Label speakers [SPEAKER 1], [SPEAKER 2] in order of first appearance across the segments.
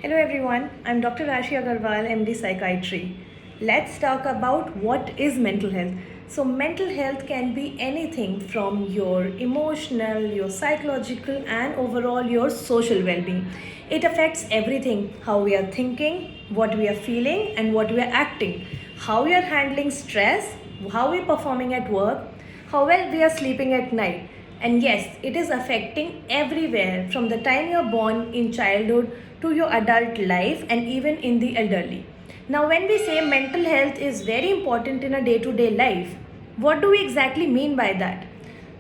[SPEAKER 1] Hello everyone, I'm Dr. Rashi Agarwal, MD Psychiatry. Let's talk about what is mental health. So, mental health can be anything from your emotional, your psychological, and overall your social well being. It affects everything, how we are thinking, what we are feeling, and what we are acting, how we are handling stress, how we are performing at work, how well we are sleeping at night. And yes, it is affecting everywhere from the time you're born in childhood to your adult life and even in the elderly. Now, when we say mental health is very important in a day to day life, what do we exactly mean by that?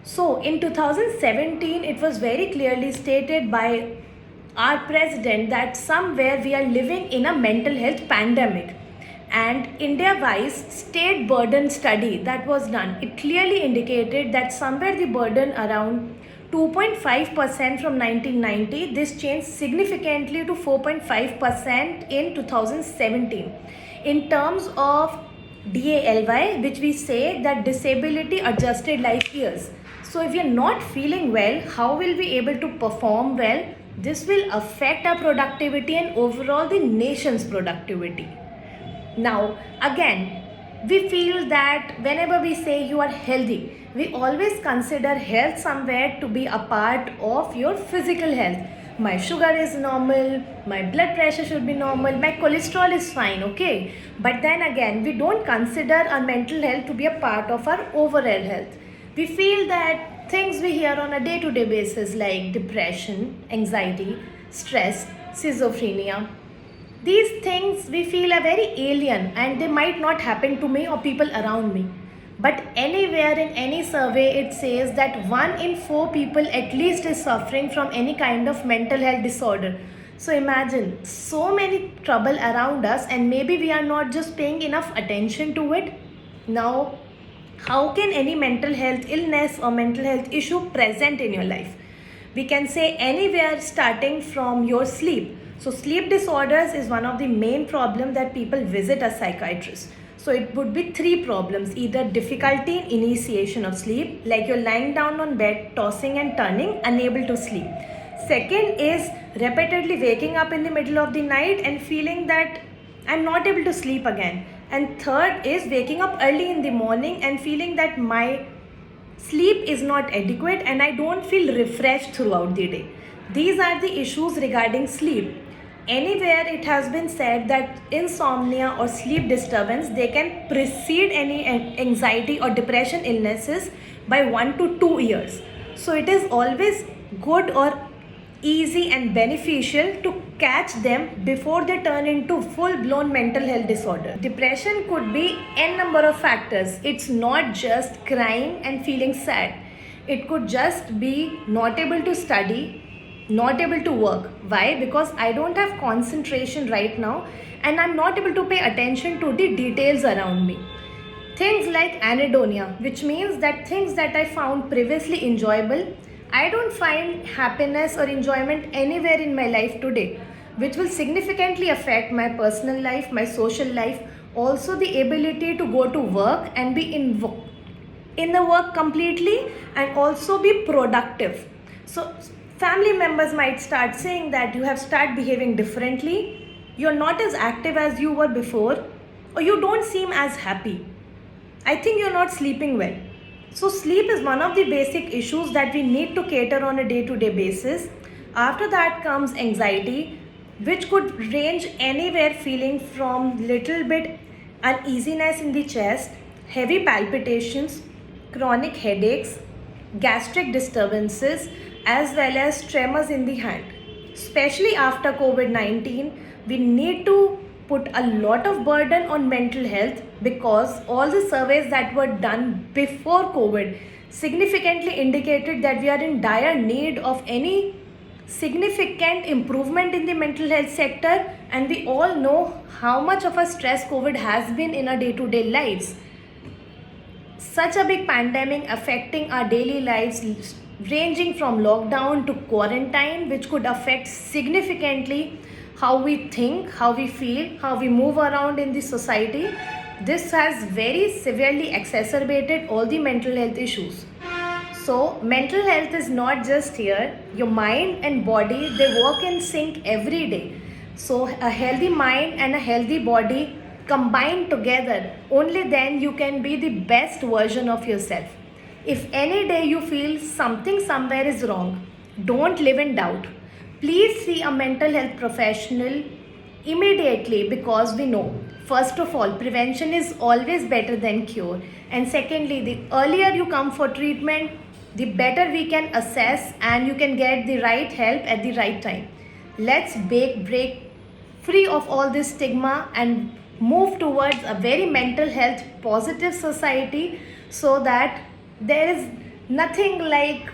[SPEAKER 1] So, in 2017, it was very clearly stated by our president that somewhere we are living in a mental health pandemic. And India wise state burden study that was done, it clearly indicated that somewhere the burden around 2.5% from 1990, this changed significantly to 4.5% in 2017 in terms of DALY, which we say that disability adjusted life years. So if you're not feeling well, how will we able to perform well? This will affect our productivity and overall the nation's productivity. Now, again, we feel that whenever we say you are healthy, we always consider health somewhere to be a part of your physical health. My sugar is normal, my blood pressure should be normal, my cholesterol is fine, okay? But then again, we don't consider our mental health to be a part of our overall health. We feel that things we hear on a day to day basis like depression, anxiety, stress, schizophrenia, these things we feel are very alien and they might not happen to me or people around me. But anywhere in any survey, it says that 1 in 4 people at least is suffering from any kind of mental health disorder. So imagine so many trouble around us, and maybe we are not just paying enough attention to it. Now, how can any mental health illness or mental health issue present in your life? We can say anywhere starting from your sleep. So sleep disorders is one of the main problem that people visit a psychiatrist. So it would be 3 problems: either difficulty in initiation of sleep, like you're lying down on bed tossing and turning, unable to sleep. Second is repeatedly waking up in the middle of the night and feeling that I'm not able to sleep again. And third is waking up early in the morning and feeling that my sleep is not adequate and I don't feel refreshed throughout the day. These are the issues regarding sleep. Anywhere it has been said that insomnia or sleep disturbance, they can precede any anxiety or depression illnesses by 1 to 2 years. So it is always good or easy and beneficial to catch them before they turn into full blown mental health disorder. Depression could be n number of factors. It's not just crying and feeling sad. It could just be not able to study, not able to work. Why? Because I don't have concentration right now and I'm not able to pay attention to the details around me. Things like anhedonia, which means that things that I found previously enjoyable, I don't find happiness or enjoyment anywhere in my life today, which will significantly affect my personal life, my social life, also the ability to go to work and be in the work completely and also be productive. So family members might start saying that you have started behaving differently, you're not as active as you were before, or you don't seem as happy. I think you're not sleeping well. So, sleep is one of the basic issues that we need to cater on a day to day basis. After that comes anxiety, which could range anywhere feeling from little bit uneasiness in the chest, heavy palpitations, chronic headaches, gastric disturbances, as well as tremors in the hand. Especially after COVID 19, we need to put a lot of burden on mental health because all the surveys that were done before COVID significantly indicated that we are in dire need of any significant improvement in the mental health sector, and we all know how much of a stress COVID has been in our day to day lives. Such a big pandemic affecting our daily lives, ranging from lockdown to quarantine, which could affect significantly how we think, how we feel, how we move around in the society. This has very severely exacerbated all the mental health issues. So, mental health is not just here. Your mind and body, they work in sync every day. So a healthy mind and a healthy body combined together, only then you can be the best version of yourself. If any day you feel something somewhere is wrong, don't live in doubt. Please see a mental health professional immediately, because we know, first of all, prevention is always better than cure, and secondly, the earlier you come for treatment, the better we can assess and you can get the right help at the right time. Let's break free of all this stigma and move towards a very mental health positive society, so that there is nothing like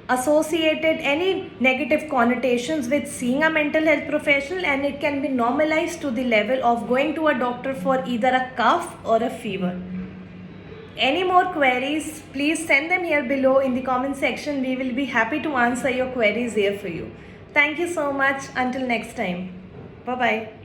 [SPEAKER 1] associated any negative connotations with seeing a mental health professional, and it can be normalized to the level of going to a doctor for either a cough or a fever. Any more queries, please send them here below in the comment section. We will be happy to answer your queries here for you. Thank you so much. Until next time. Bye bye.